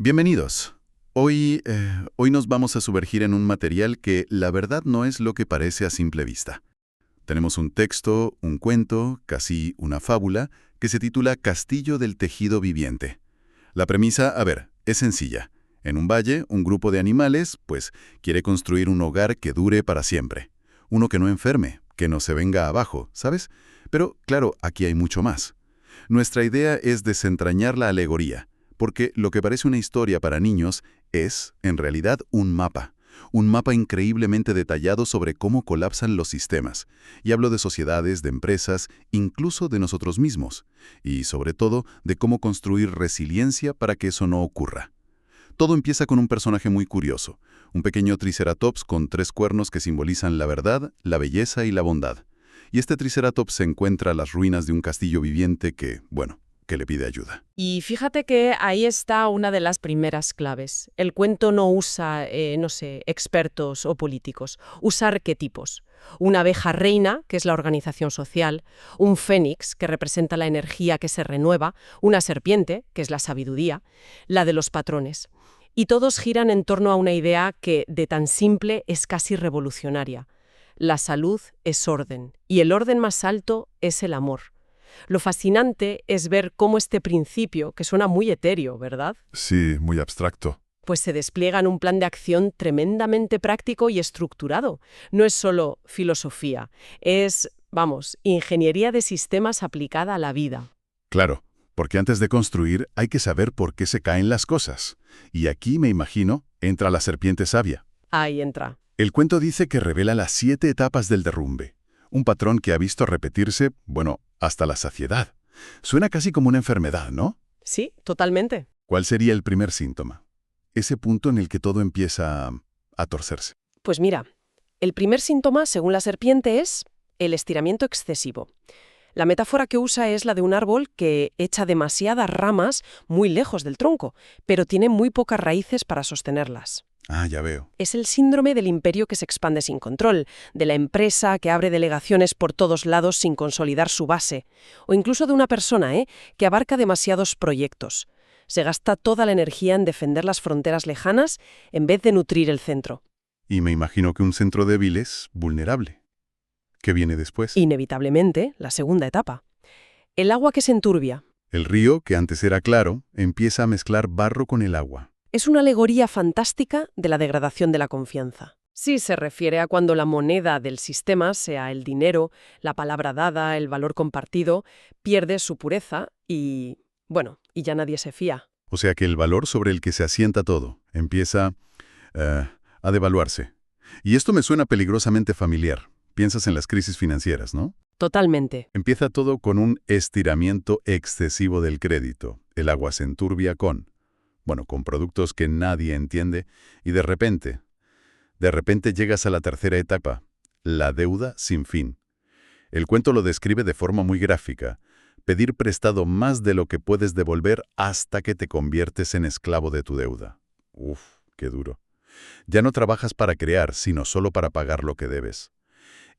Bienvenidos. Hoy nos vamos a sumergir en un material que la verdad no es lo que parece a simple vista. Tenemos un texto, un cuento, casi una fábula, que se titula Castillo del tejido viviente. La premisa, es sencilla. En un valle, un grupo de animales, quiere construir un hogar que dure para siempre. Uno que no enferme, que no se venga abajo, ¿sabes? Pero, claro, aquí hay mucho más. Nuestra idea es desentrañar la alegoría, porque lo que parece una historia para niños es, en realidad, un mapa increíblemente detallado sobre cómo colapsan los sistemas. Y hablo de sociedades, de empresas, incluso de nosotros mismos. Y, sobre todo, de cómo construir resiliencia para que eso no ocurra. Todo empieza con un personaje muy curioso, un pequeño triceratops con 3 cuernos que simbolizan la verdad, la belleza y la bondad. Y este triceratops se encuentra a las ruinas de un castillo viviente que le pide ayuda. Y fíjate que ahí está una de las primeras claves. El cuento no usa, expertos o políticos, usa arquetipos. Una abeja reina, que es la organización social, un fénix, que representa la energía que se renueva, una serpiente, que es la sabiduría, la de los patrones. Y todos giran en torno a una idea que, de tan simple, es casi revolucionaria. La salud es orden, y el orden más alto es el amor. Lo fascinante es ver cómo este principio, que suena muy etéreo, ¿verdad?, Sí, muy abstracto. pues se despliega en un plan de acción tremendamente práctico y estructurado. No es solo filosofía, es, ingeniería de sistemas aplicada a la vida. Claro, porque antes de construir hay que saber por qué se caen las cosas. Y aquí, me imagino, entra la serpiente sabia. Ahí entra. El cuento dice que revela las 7 etapas del derrumbe. Un patrón que ha visto repetirse, hasta la saciedad. Suena casi como una enfermedad, ¿no? Sí, totalmente. ¿Cuál sería el primer síntoma? Ese punto en el que todo empieza a torcerse. Pues mira, el primer síntoma, según la serpiente, es el estiramiento excesivo. La metáfora que usa es la de un árbol que echa demasiadas ramas muy lejos del tronco, pero tiene muy pocas raíces para sostenerlas. Ah, ya veo. Es el síndrome del imperio que se expande sin control, de la empresa que abre delegaciones por todos lados sin consolidar su base, o incluso de una persona, que abarca demasiados proyectos. Se gasta toda la energía en defender las fronteras lejanas en vez de nutrir el centro. Y me imagino que un centro débil es vulnerable. ¿Qué viene después? Inevitablemente, la segunda etapa. El agua que se enturbia. El río, que antes era claro, empieza a mezclar barro con el agua. Es una alegoría fantástica de la degradación de la confianza. Sí, se refiere a cuando la moneda del sistema, sea el dinero, la palabra dada, el valor compartido, pierde su pureza y ya nadie se fía. O sea que el valor sobre el que se asienta todo empieza a devaluarse. Y esto me suena peligrosamente familiar. Piensas en las crisis financieras, ¿no? Totalmente. Empieza todo con un estiramiento excesivo del crédito. El agua se enturbia con productos que nadie entiende y de repente llegas a la tercera etapa, la deuda sin fin. El cuento lo describe de forma muy gráfica. Pedir prestado más de lo que puedes devolver hasta que te conviertes en esclavo de tu deuda. Uf, qué duro. Ya no trabajas para crear, sino solo para pagar lo que debes.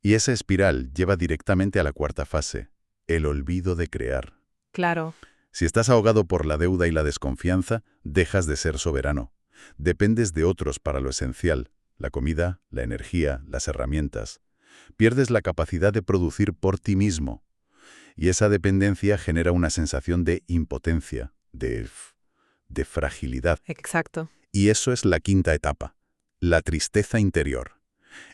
Y esa espiral lleva directamente a la cuarta fase, el olvido de crear. Claro. Si estás ahogado por la deuda y la desconfianza, dejas de ser soberano. Dependes de otros para lo esencial, la comida, la energía, las herramientas. Pierdes la capacidad de producir por ti mismo. Y esa dependencia genera una sensación de impotencia, de fragilidad. Exacto. Y eso es la quinta etapa, la tristeza interior.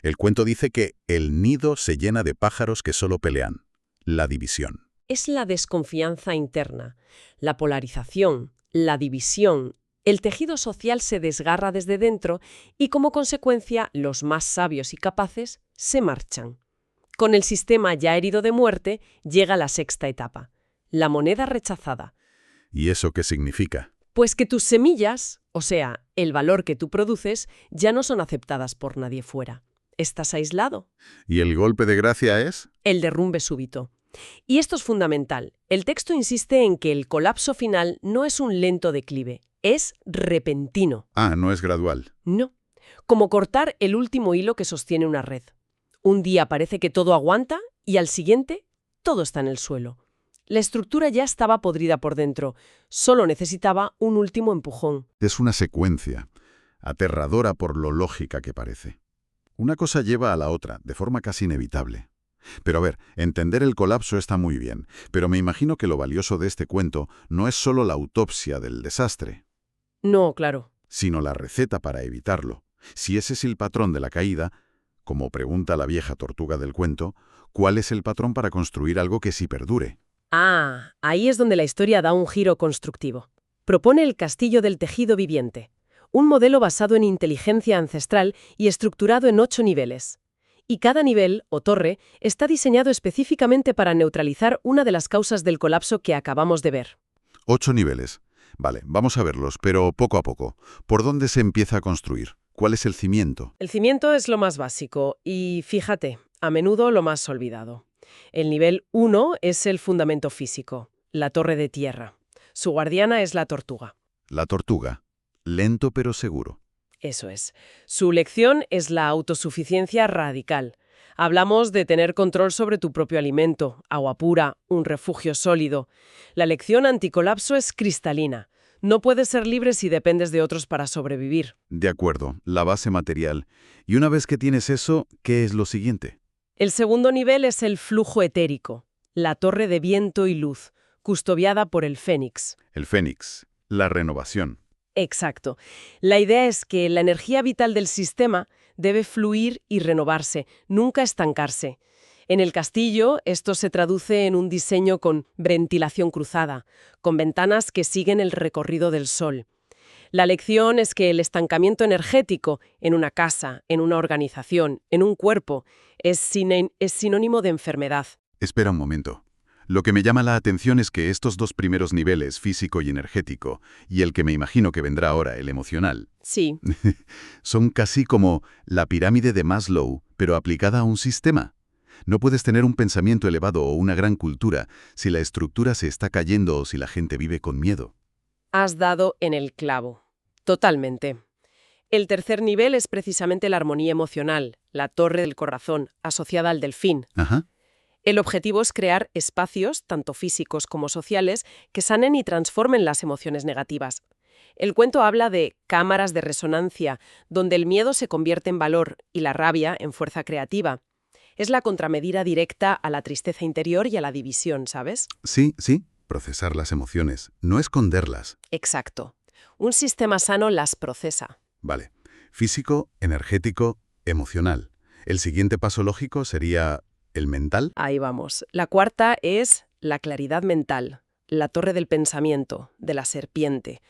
El cuento dice que el nido se llena de pájaros que solo pelean, la división. Es la desconfianza interna, la polarización, la división. El tejido social se desgarra desde dentro y, como consecuencia, los más sabios y capaces se marchan. Con el sistema ya herido de muerte, llega la sexta etapa, la moneda rechazada. ¿Y eso qué significa? Pues que tus semillas, o sea, el valor que tú produces, ya no son aceptadas por nadie fuera. Estás aislado. ¿Y el golpe de gracia es? El derrumbe súbito. Y esto es fundamental. El texto insiste en que el colapso final no es un lento declive, es repentino. Ah, no es gradual. No. Como cortar el último hilo que sostiene una red. Un día parece que todo aguanta y al siguiente todo está en el suelo. La estructura ya estaba podrida por dentro, solo necesitaba un último empujón. Es una secuencia, aterradora por lo lógica que parece. Una cosa lleva a la otra, de forma casi inevitable. Pero a ver, entender el colapso está muy bien, pero me imagino que lo valioso de este cuento no es solo la autopsia del desastre, No, claro. sino la receta para evitarlo. Si ese es el patrón de la caída, como pregunta la vieja tortuga del cuento, ¿cuál es el patrón para construir algo que sí perdure? Ah, ahí es donde la historia da un giro constructivo. Propone el castillo del tejido viviente, un modelo basado en inteligencia ancestral y estructurado en 8 niveles. Y cada nivel, o torre, está diseñado específicamente para neutralizar una de las causas del colapso que acabamos de ver. 8 niveles. Vale, vamos a verlos, pero poco a poco. ¿Por dónde se empieza a construir? ¿Cuál es el cimiento? El cimiento es lo más básico y, fíjate, a menudo lo más olvidado. El nivel 1 es el fundamento físico, la torre de tierra. Su guardiana es la tortuga. La tortuga. Lento pero seguro. Eso es. Su lección es la autosuficiencia radical. Hablamos de tener control sobre tu propio alimento, agua pura, un refugio sólido. La lección anticolapso es cristalina. No puedes ser libre si dependes de otros para sobrevivir. De acuerdo, la base material. Y una vez que tienes eso, ¿qué es lo siguiente? El segundo nivel es el flujo etérico, la torre de viento y luz, custodiada por el Fénix. El Fénix. La renovación. Exacto. La idea es que la energía vital del sistema debe fluir y renovarse, nunca estancarse. En el castillo, esto se traduce en un diseño con ventilación cruzada, con ventanas que siguen el recorrido del sol. La lección es que el estancamiento energético en una casa, en una organización, en un cuerpo, es sinónimo de enfermedad. Espera un momento. Lo que me llama la atención es que estos dos primeros niveles, físico y energético, y el que me imagino que vendrá ahora, el emocional, Sí, son casi como la pirámide de Maslow, pero aplicada a un sistema. No puedes tener un pensamiento elevado o una gran cultura si la estructura se está cayendo o si la gente vive con miedo. has dado en el clavo. Totalmente. El tercer nivel es precisamente la armonía emocional, la torre del corazón, asociada al delfín. Ajá. El objetivo es crear espacios, tanto físicos como sociales, que sanen y transformen las emociones negativas. El cuento habla de cámaras de resonancia, donde el miedo se convierte en valor y la rabia en fuerza creativa. Es la contramedida directa a la tristeza interior y a la división, ¿sabes? Sí, sí. Procesar las emociones, no esconderlas. Exacto. Un sistema sano las procesa. Vale. Físico, energético, emocional. El siguiente paso lógico sería el mental. Ahí vamos. La cuarta es la claridad mental, la torre del pensamiento, de la serpiente.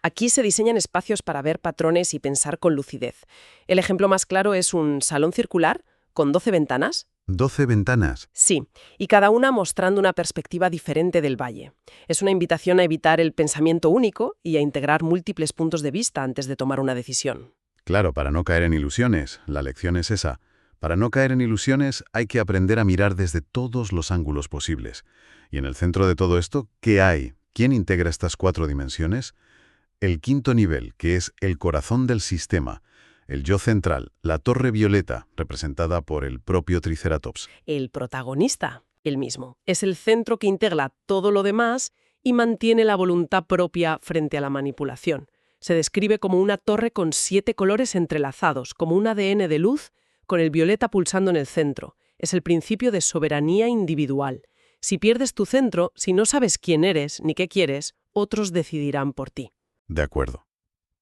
Aquí se diseñan espacios para ver patrones y pensar con lucidez. El ejemplo más claro es un salón circular con 12 ventanas. 12 ventanas. Sí, y cada una mostrando una perspectiva diferente del valle. Es una invitación a evitar el pensamiento único y a integrar múltiples puntos de vista antes de tomar una decisión. Claro, para no caer en ilusiones. La lección es esa. Para no caer en ilusiones hay que aprender a mirar desde todos los ángulos posibles. Y en el centro de todo esto, ¿qué hay? ¿Quién integra estas 4 dimensiones? El quinto nivel, que es el corazón del sistema. El yo central, la torre violeta, representada por el propio Triceratops. El protagonista, el mismo, es el centro que integra todo lo demás y mantiene la voluntad propia frente a la manipulación. Se describe como una torre con 7 colores entrelazados, como un ADN de luz, con el violeta pulsando en el centro. Es el principio de soberanía individual. Si pierdes tu centro, si no sabes quién eres ni qué quieres, otros decidirán por ti. De acuerdo.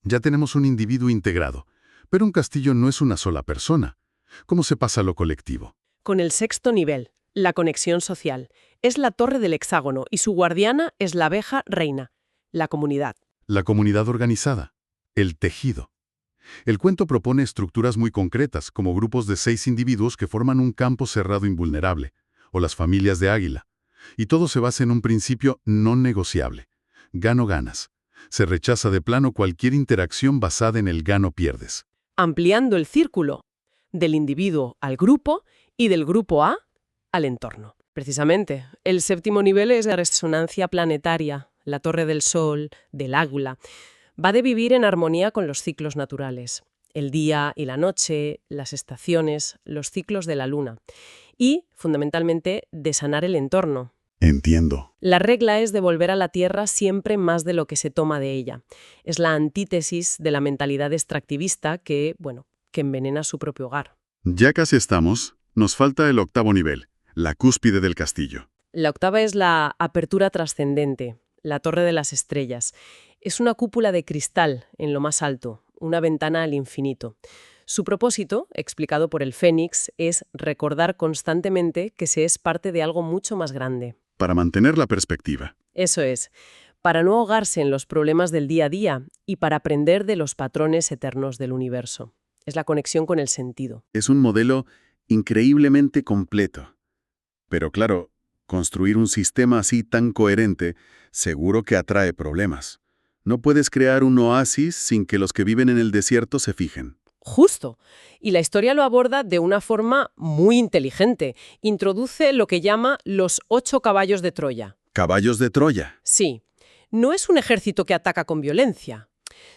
Ya tenemos un individuo integrado. Pero un castillo no es una sola persona. ¿Cómo se pasa a lo colectivo? Con el sexto nivel, la conexión social, es la torre del hexágono y su guardiana es la abeja reina, la comunidad. La comunidad organizada. El tejido. El cuento propone estructuras muy concretas, como grupos de 6 individuos que forman un campo cerrado invulnerable, o las familias de águila. Y todo se basa en un principio no negociable. Gano-ganas. Se rechaza de plano cualquier interacción basada en el gano-pierdes. Ampliando el círculo del individuo al grupo y del grupo A al entorno. Precisamente, el séptimo nivel es la resonancia planetaria, la torre del Sol, del águla. Va de vivir en armonía con los ciclos naturales, el día y la noche, las estaciones, los ciclos de la luna. Y, fundamentalmente, de sanar el entorno. Entiendo. La regla es devolver a la tierra siempre más de lo que se toma de ella. Es la antítesis de la mentalidad extractivista que envenena su propio hogar. Ya casi estamos. Nos falta el 8º nivel, la cúspide del castillo. La octava es la apertura trascendente, la Torre de las Estrellas. Es una cúpula de cristal en lo más alto, una ventana al infinito. Su propósito, explicado por el Fénix, es recordar constantemente que se es parte de algo mucho más grande. Para mantener la perspectiva. Eso es, para no ahogarse en los problemas del día a día y para aprender de los patrones eternos del universo. Es la conexión con el sentido. Es un modelo increíblemente completo. Pero claro, construir un sistema así tan coherente seguro que atrae problemas. No puedes crear un oasis sin que los que viven en el desierto se fijen. Justo. Y la historia lo aborda de una forma muy inteligente. Introduce lo que llama los 8 caballos de Troya. Caballos de Troya. Sí, no es un ejército que ataca con violencia,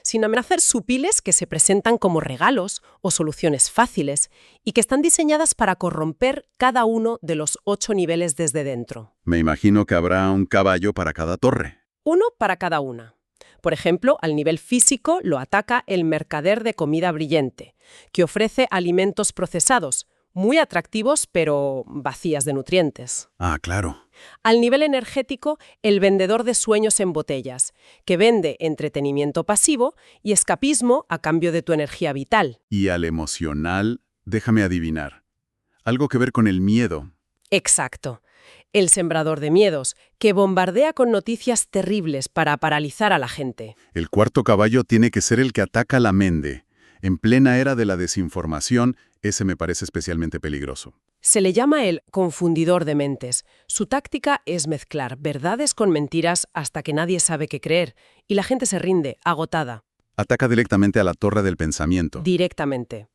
sino amenazas sutiles que se presentan como regalos o soluciones fáciles y que están diseñadas para corromper cada uno de los 8 niveles desde dentro. Me imagino que habrá un caballo para cada torre. Uno para cada una. Por ejemplo, al nivel físico lo ataca el mercader de comida brillante, que ofrece alimentos procesados, muy atractivos pero vacías de nutrientes. Ah, claro. Al nivel energético, el vendedor de sueños en botellas, que vende entretenimiento pasivo y escapismo a cambio de tu energía vital. Y al emocional, déjame adivinar. Algo que ver con el miedo. Exacto. El sembrador de miedos, que bombardea con noticias terribles para paralizar a la gente. El 4º caballo tiene que ser el que ataca la mente. En plena era de la desinformación, ese me parece especialmente peligroso. Se le llama el confundidor de mentes. Su táctica es mezclar verdades con mentiras hasta que nadie sabe qué creer, y la gente se rinde, agotada. Ataca directamente a la torre del pensamiento. Directamente.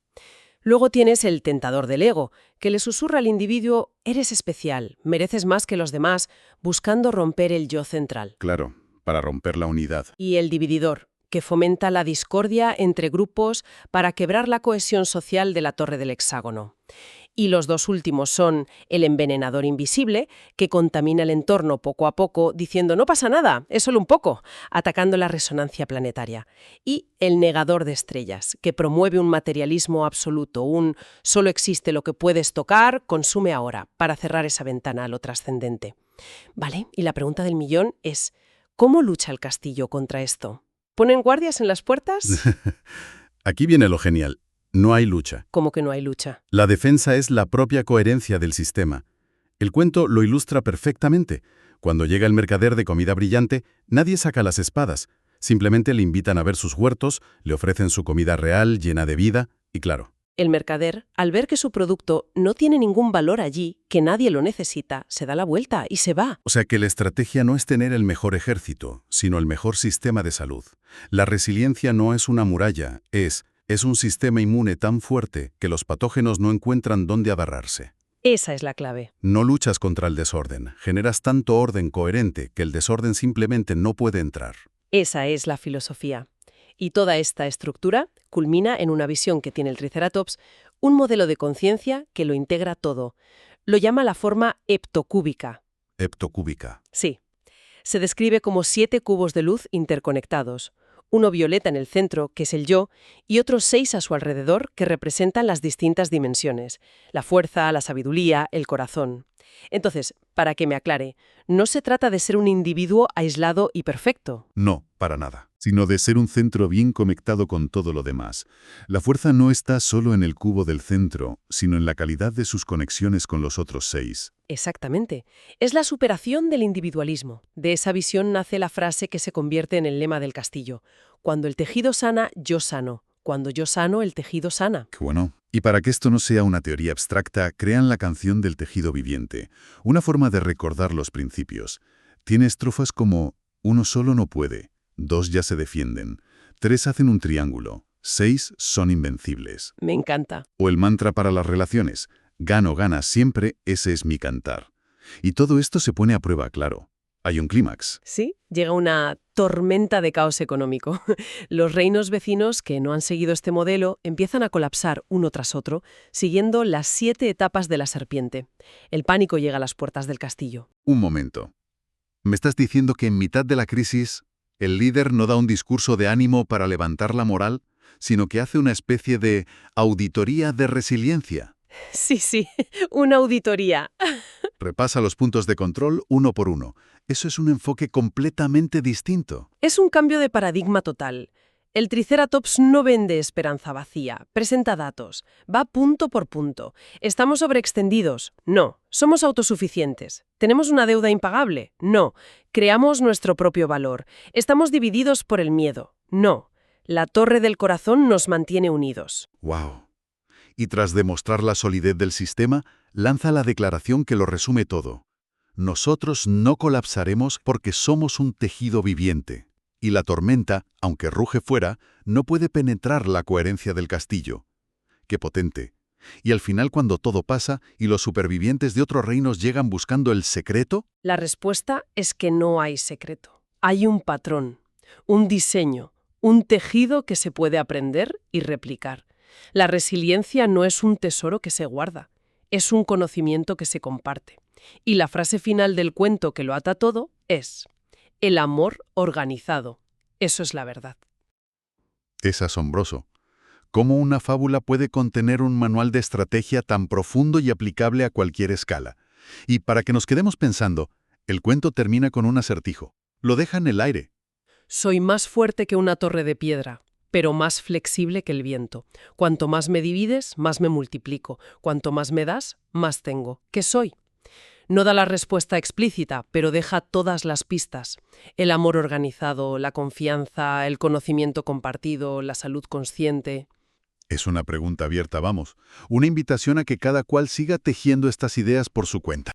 Luego tienes el tentador del ego, que le susurra al individuo, eres especial, mereces más que los demás, buscando romper el yo central. Claro, para romper la unidad. Y el divididor, que fomenta la discordia entre grupos para quebrar la cohesión social de la torre del hexágono. Y los dos últimos son el envenenador invisible, que contamina el entorno poco a poco, diciendo no pasa nada, es solo un poco, atacando la resonancia planetaria. Y el negador de estrellas, que promueve un materialismo absoluto, un solo existe lo que puedes tocar, consume ahora, para cerrar esa ventana a lo trascendente. Vale, y la pregunta del millón es, ¿cómo lucha el castillo contra esto? ¿Ponen guardias en las puertas? Aquí viene lo genial. No hay lucha. ¿Cómo que no hay lucha? La defensa es la propia coherencia del sistema. El cuento lo ilustra perfectamente. Cuando llega el mercader de comida brillante, nadie saca las espadas. Simplemente le invitan a ver sus huertos, le ofrecen su comida real, llena de vida, y claro. El mercader, al ver que su producto no tiene ningún valor allí, que nadie lo necesita, se da la vuelta y se va. O sea que la estrategia no es tener el mejor ejército, sino el mejor sistema de salud. La resiliencia no es una muralla, es un sistema inmune tan fuerte que los patógenos no encuentran dónde agarrarse. Esa es la clave. No luchas contra el desorden, generas tanto orden coherente que el desorden simplemente no puede entrar. Esa es la filosofía. Y toda esta estructura culmina en una visión que tiene el Triceratops, un modelo de conciencia que lo integra todo. Lo llama la forma heptocúbica. Heptocúbica. Sí. Se describe como 7 cubos de luz interconectados. Uno violeta en el centro, que es el yo, y otros 6 a su alrededor, que representan las distintas dimensiones, la fuerza, la sabiduría, el corazón. Entonces, para que me aclare, no se trata de ser un individuo aislado y perfecto. No, para nada. Sino de ser un centro bien conectado con todo lo demás. La fuerza no está solo en el cubo del centro, sino en la calidad de sus conexiones con los otros 6. Exactamente. Es la superación del individualismo. De esa visión nace la frase que se convierte en el lema del castillo. Cuando el tejido sana, yo sano. Cuando yo sano, el tejido sana. Qué bueno. Y para que esto no sea una teoría abstracta, crean la canción del tejido viviente, una forma de recordar los principios. Tiene estrofas como, 1 solo no puede, 2 ya se defienden, 3 hacen un triángulo, 6 son invencibles. Me encanta. O el mantra para las relaciones, gano, gana siempre, ese es mi cantar. Y todo esto se pone a prueba, claro. Hay un clímax. Sí, llega una tormenta de caos económico. Los reinos vecinos que no han seguido este modelo empiezan a colapsar uno tras otro, siguiendo las 7 etapas de la serpiente. El pánico llega a las puertas del castillo. Un momento. ¿Me estás diciendo que en mitad de la crisis el líder no da un discurso de ánimo para levantar la moral, sino que hace una especie de auditoría de resiliencia? Sí, una auditoría. Repasa los puntos de control uno por uno. Eso es un enfoque completamente distinto. Es un cambio de paradigma total. El Triceratops no vende esperanza vacía, presenta datos, va punto por punto. ¿Estamos sobreextendidos? No. ¿Somos autosuficientes? ¿Tenemos una deuda impagable? No. ¿Creamos nuestro propio valor? ¿Estamos divididos por el miedo? No. La torre del corazón nos mantiene unidos. ¡Wow! Y tras demostrar la solidez del sistema, lanza la declaración que lo resume todo. Nosotros no colapsaremos porque somos un tejido viviente. Y la tormenta, aunque ruge fuera, no puede penetrar la coherencia del castillo. ¡Qué potente! Y al final, cuando todo pasa y los supervivientes de otros reinos llegan buscando el secreto... La respuesta es que no hay secreto. Hay un patrón, un diseño, un tejido que se puede aprender y replicar. La resiliencia no es un tesoro que se guarda, es un conocimiento que se comparte. Y la frase final del cuento que lo ata todo es: el amor organizado. Eso es la verdad. Es asombroso. ¿Cómo una fábula puede contener un manual de estrategia tan profundo y aplicable a cualquier escala? Y para que nos quedemos pensando, el cuento termina con un acertijo. Lo deja en el aire. Soy más fuerte que una torre de piedra, pero más flexible que el viento. Cuanto más me divides, más me multiplico. Cuanto más me das, más tengo. ¿Qué soy? No da la respuesta explícita, pero deja todas las pistas. El amor organizado, la confianza, el conocimiento compartido, la salud consciente. Es una pregunta abierta, vamos. Una invitación a que cada cual siga tejiendo estas ideas por su cuenta.